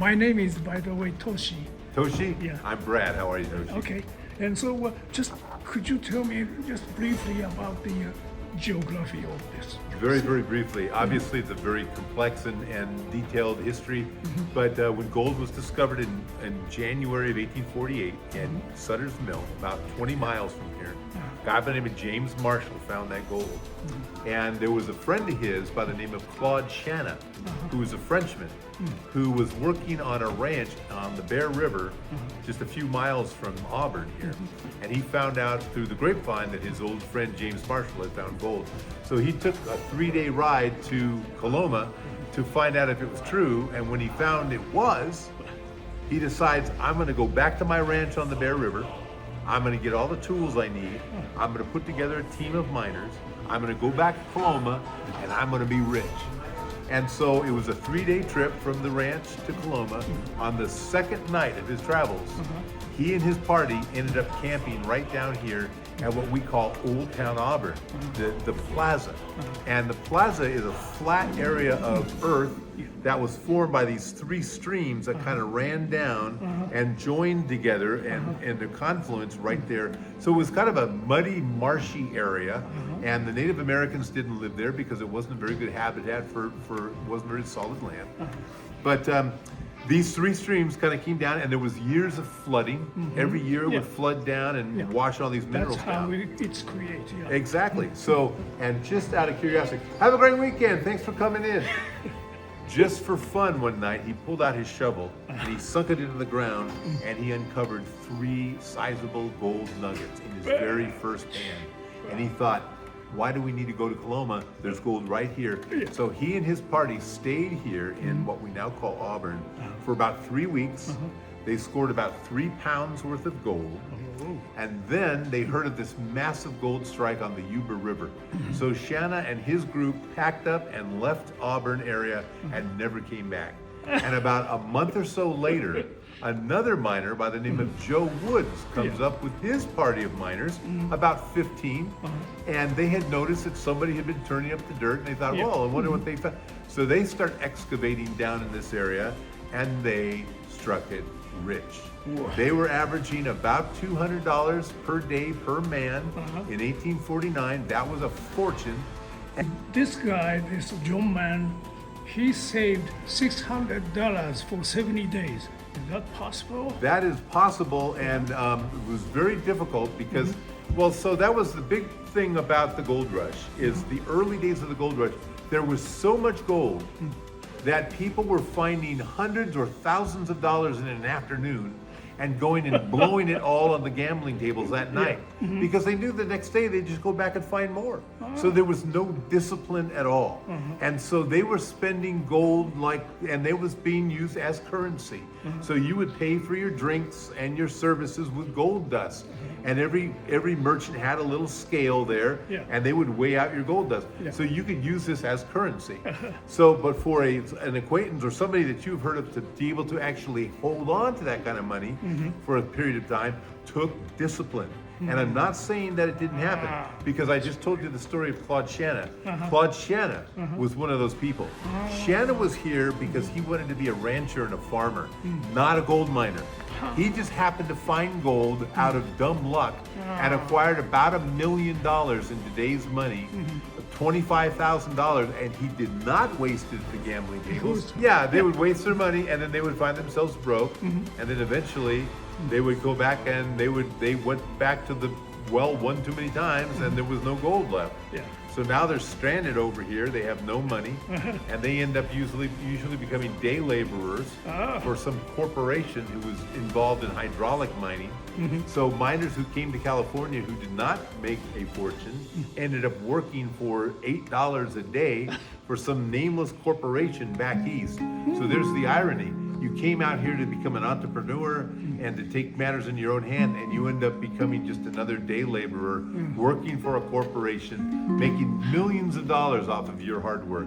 My name is, by the way, Toshi. Toshi? Yeah. I'm Brad. How are you, Toshi? Okay. And so just could you tell me just briefly about the geography of this? Very, very briefly. Obviously, it's a very complex and detailed history. But when gold was discovered in January of 1848 in Sutter's Mill, about 20 miles from here, a guy by the name of James Marshall found that gold. And there was a friend of his by the name of Claude Shanna, who was a Frenchman, who was working on a ranch on the Bear River, just a few miles from Auburn here. And he found out through the grapevine that his old friend James Marshall had found gold. So he took a 3-day ride to Coloma to find out if it was true. And when he found it was, he decides, I'm gonna go back to my ranch on the Bear River. I'm gonna get all the tools I need. I'm gonna put together a team of miners. I'm gonna go back to Coloma and I'm gonna be rich. And so it was a 3-day trip from the ranch to Coloma. On the second night of his travels, he and his party ended up camping right down here at what we call Old Town Auburn, the plaza. And the plaza is a flat area of earth that was formed by these 3 streams that kind of ran down and joined together and the confluence right there. So it was kind of a muddy, marshy area, and the Native Americans didn't live there because it wasn't a very good habitat for it wasn't very solid land. But these 3 streams kind of came down, and there was years of flooding. Every year it would flood down and wash all these minerals That's how down. it's created. Yeah. Exactly. So, and just out of curiosity, have a great weekend. Thanks for coming in. Just for fun one night, he pulled out his shovel and he sunk it into the ground and he uncovered 3 sizable gold nuggets in his very first pan. And he thought, why do we need to go to Coloma? There's gold right here. So he and his party stayed here in what we now call Auburn for about 3 weeks. They scored about 3 pounds worth of gold. And then they heard of this massive gold strike on the Yuba River. So Shanna and his group packed up and left Auburn area and never came back. And about a month or so later, another miner by the name of Joe Woods comes up with his party of miners, about 15, and they had noticed that somebody had been turning up the dirt, and they thought, well, I wonder what they found. So they start excavating down in this area, and they struck it rich. They were averaging about $200 per day per man in 1849. That was a fortune. This guy, this John man, he saved $600 for 70 days. Is that possible? That is possible, and it was very difficult because, well, so that was the big thing about the gold rush, is the early days of the gold rush, there was so much gold that people were finding hundreds or thousands of dollars in an afternoon and going and blowing it all on the gambling tables that night because they knew the next day they'd just go back and find more. So there was no discipline at all. And so they were spending gold and it was being used as currency. So you would pay for your drinks and your services with gold dust. And every merchant had a little scale there, and they would weigh out your gold dust. So you could use this as currency. So, but for an acquaintance or somebody that you've heard of to be able to actually hold on to that kind of money for a period of time took discipline. And I'm not saying that it didn't happen, because I just told you the story of Claude Shanna. Claude Shanna was one of those people. Shanna was here because he wanted to be a rancher and a farmer, not a gold miner. He just happened to find gold out of dumb luck and acquired about $1 million in today's money, $25,000, and he did not waste it at the gambling tables. Yeah, they would waste their money and then they would find themselves broke, and then eventually they would go back and they went back to the well one too many times and there was no gold left. So now they're stranded over here. They have no money, and they end up usually becoming day laborers for some corporation who was involved in hydraulic mining. So miners who came to California who did not make a fortune ended up working for $8 a day for some nameless corporation back east. So there's the irony. You came out here to become an entrepreneur and to take matters in your own hand, and you end up becoming just another day laborer working for a corporation, making millions of dollars off of your hard work.